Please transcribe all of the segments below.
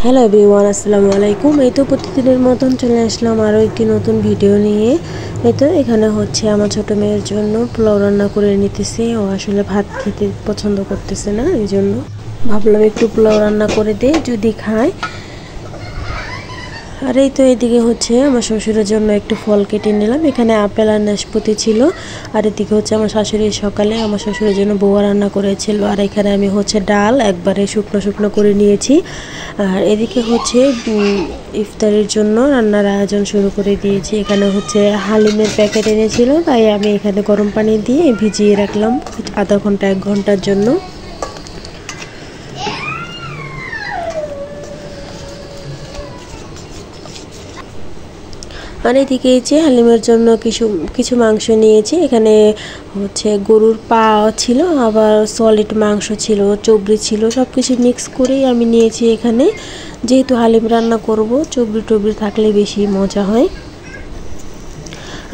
Hello everyone, আসসালামু আলাইকুম। এই তো প্রতিদিনের মতন চলে আসলাম আরও একটি নতুন ভিডিও নিয়ে। এই তো এখানে হচ্ছে আমার ছোটো মেয়ের জন্য পোলাও রান্না করে নিতেছি। ও আসলে ভাত খেতে পছন্দ করতেছে না, এই জন্য ভাবলাম একটু পোলাও রান্না করে দিই, যদি খায়। আর এই তো এদিকে হচ্ছে আমার শ্বশুরের জন্য একটু ফল কেটে নিলাম। এখানে আপেল আর নাশপাতি ছিল। আর এদিকে হচ্ছে আমার শাশুড়ি সকালে আমার শ্বশুরের জন্য বউয়া রান্না করেছিল। আর এখানে আমি হচ্ছে ডাল একবারে শুকনো শুকনো করে নিয়েছি। আর এদিকে হচ্ছে ইফতারের জন্য রান্নার আয়োজন শুরু করে দিয়েছি। এখানে হচ্ছে হালিমের প্যাকেট এনেছিল, তাই আমি এখানে গরম পানি দিয়ে ভিজিয়ে রাখলাম আধা ঘন্টা 1 ঘন্টার জন্য। আর এদিকে যে হালিমের জন্য কিছু মাংস নিয়েছি। এখানে হচ্ছে গরুর পা ছিল, আবার সলিড মাংস ছিল, চবড়ি ছিল, সব কিছু মিক্স করেই আমি নিয়েছি এখানে। যেহেতু হালিম রান্না করব, চবড়ি থাকলে বেশি মজা হয়।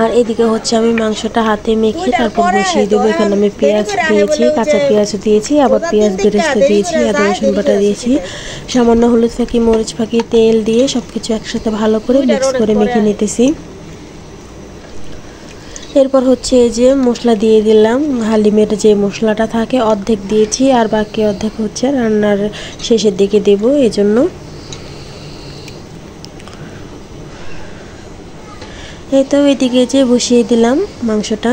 আর এদিকে হচ্ছে আমি মাংসটা হাতে মেখে তারপর বসিয়ে দেবো। এখানে আমি পেঁয়াজ দিয়েছি, কাঁচা পেঁয়াজ দিয়েছি, আবার পেঁয়াজ বেরেস্তা দিয়েছি, আদা রসুন বাটা দিয়েছি, সামান্য হলুদ ফাঁকি, মরিচ ফাঁকি, তেল দিয়ে সব কিছু একসাথে ভালো করে মিক্স করে মেখে নিতেছি। এরপর হচ্ছে এই যে মশলা দিয়ে দিলাম। হালিমের যে মশলাটা থাকে অর্ধেক দিয়েছি, আর বাকি অর্ধেক হচ্ছে রান্নার শেষের দিকে দেব, এজন্য। এই তো এদিকে যে বসিয়ে দিলাম মাংসটা।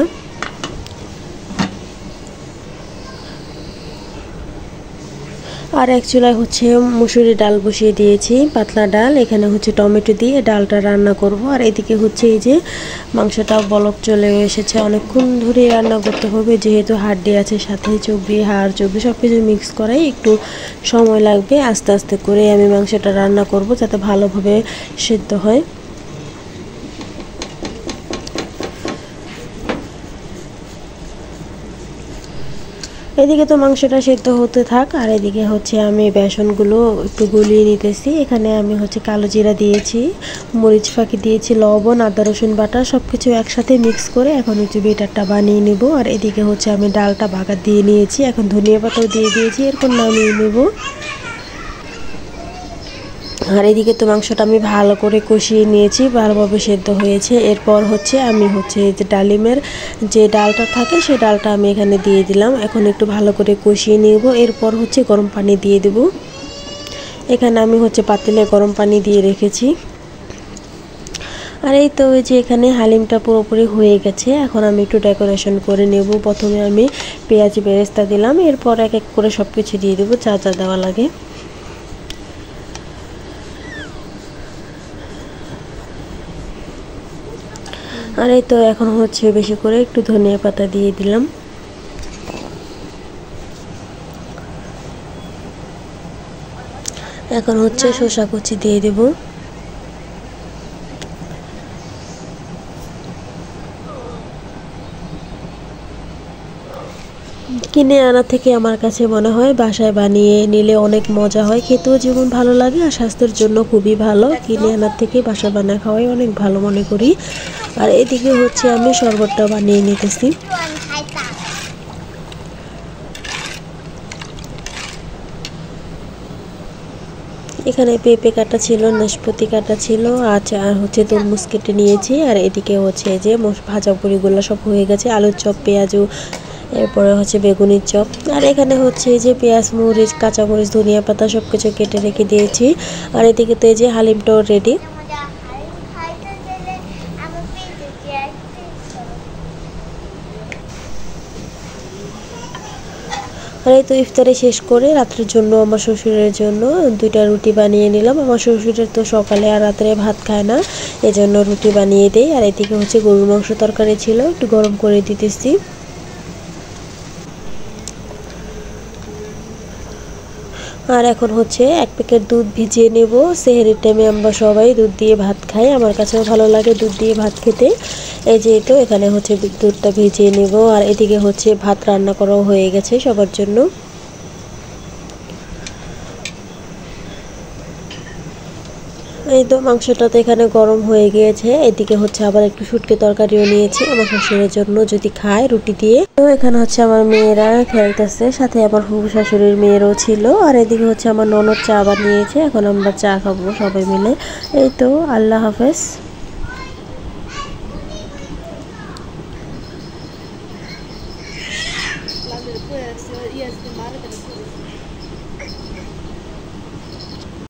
আর এক চুলায় হচ্ছে মুসুরি ডাল বসিয়ে দিয়েছি, পাতলা ডাল। এখানে হচ্ছে টমেটো দিয়ে ডালটা রান্না করব। আর এদিকে হচ্ছে এই যে মাংসটা বলক চলে এসেছে। অনেকক্ষণ ধরে রান্না করতে হবে, যেহেতু হাড্ডি আছে সাথে, চর্বি, হাড়, চর্বি সব কিছু মিক্স করাই একটু সময় লাগবে। আস্তে আস্তে করে আমি মাংসটা রান্না করব, যাতে ভালোভাবে সেদ্ধ হয়। এদিকে তো মাংসটা সেদ্ধ হতে থাক, আর এদিকে হচ্ছে আমি বেসনগুলো একটু গুলিয়ে নিতেছি। এখানে আমি হচ্ছে কালো জিরা দিয়েছি, মরিচ ফাঁকি দিয়েছি, লবণ, আদা রসুন বাটা সব কিছু একসাথে মিক্স করে এখন একটু বেটারটা বানিয়ে নেব। আর এদিকে হচ্ছে আমি ডালটা বাগার দিয়ে নিয়েছি, এখন ধনিয়া পাতাও দিয়ে দিয়েছি, এরপর নামিয়ে নেব। আর এদিকে তো মাংসটা আমি ভালো করে কষিয়ে নিয়েছি, ভালোভাবে সেদ্ধ হয়েছে। এরপর হচ্ছে আমি যে ডালিমের যে ডালটা থাকে সেই ডালটা আমি এখানে দিয়ে দিলাম। এখন একটু ভালো করে কষিয়ে নেব। এরপর হচ্ছে গরম পানি দিয়ে দেব। এখানে আমি হচ্ছে পাতিলে গরম পানি দিয়ে রেখেছি। আর এই তো ওই যে এখানে হালিমটা পুরোপুরি হয়ে গেছে। এখন আমি একটু ডেকোরেশন করে নেব। প্রথমে আমি পেঁয়াজ বেরেস্তা দিলাম, এরপর এক এক করে সব কিছু দিয়ে দেবো যা যা দেওয়া লাগে। আর এই তো এখন হচ্ছে বেশি করে একটু ধনিয়া পাতা দিয়ে দিলাম। এখন হচ্ছে শসা কুচি দিয়ে দেব। কিনে আনা থেকে আমার কাছে মনে হয় বাসায় বানিয়ে নিলে অনেক মজা হয়, খেতেও যেমন ভালো লাগে আর স্বাস্থ্যের জন্য খুবই ভালো। কিনে আনার থেকে বাসা বানায় খাওয়াই অনেক ভালো মনে করি। আর এদিকে হচ্ছে আমি শরবতটা বানিয়ে নিতেছি। এখানে পেঁপে কাটা ছিল, নাশপাতি কাটা ছিল, আর হচ্ছে তরমুজ কেটে নিয়েছি। আর এদিকে হচ্ছে যে ভাজা পুরিগুলো সব হয়ে গেছে, আলুর চপ, পেঁয়াজু, এরপরে হচ্ছে বেগুনির চপ। আর এখানে হচ্ছে যে পেঁয়াজ, মরিচ, কাঁচামরিচ, ধনিয়া পাতা সব কিছু কেটে রেখে দিয়েছি। আর এদিকে তো এই যে হালিমটাও রেডি। আর এই তো ইফতারি শেষ করে রাত্রের জন্য আমার শ্বশুরের জন্য 2টা রুটি বানিয়ে নিলাম। আমার শ্বশুরের তো সকালে আর রাত্রে ভাত খায় না, এজন্য রুটি বানিয়ে দেই। আর এদিকে হচ্ছে গরুর মাংস তরকারি ছিল, একটু গরম করে দিতেছি। আর এখন হচ্ছে 1 প্যাকেট দুধ ভিজিয়ে নেব। সেহরির টাইমে আমরা সবাই দুধ দিয়ে ভাত খাই, আমার কাছেও ভালো লাগে দুধ দিয়ে ভাত খেতে। এই যে তো এখানে হচ্ছে দুধটা ভিজিয়ে নেব। আর এদিকে হচ্ছে ভাত রান্না করাও হয়ে গেছে সবার জন্য। এই তো মাংসটা তো এখানে গরম হয়ে গিয়েছে। এদিকে হচ্ছে আবার একটু শুটকি তরকারিও নিয়েছি আমার শ্বশুরের জন্য, যদি খায় রুটি দিয়ে। তো এখানে হচ্ছে আমার মেয়েরা খেলতেছে, সাথে আমার শ্বশুর শাশুড়ির মেয়েরও ছিল। আর এদিকে হচ্ছে আমার ননদ চা আবার নিয়েছে, এখন আমরা চা খাবো সবাই মিলে। এই তো, আল্লাহ হাফেজ।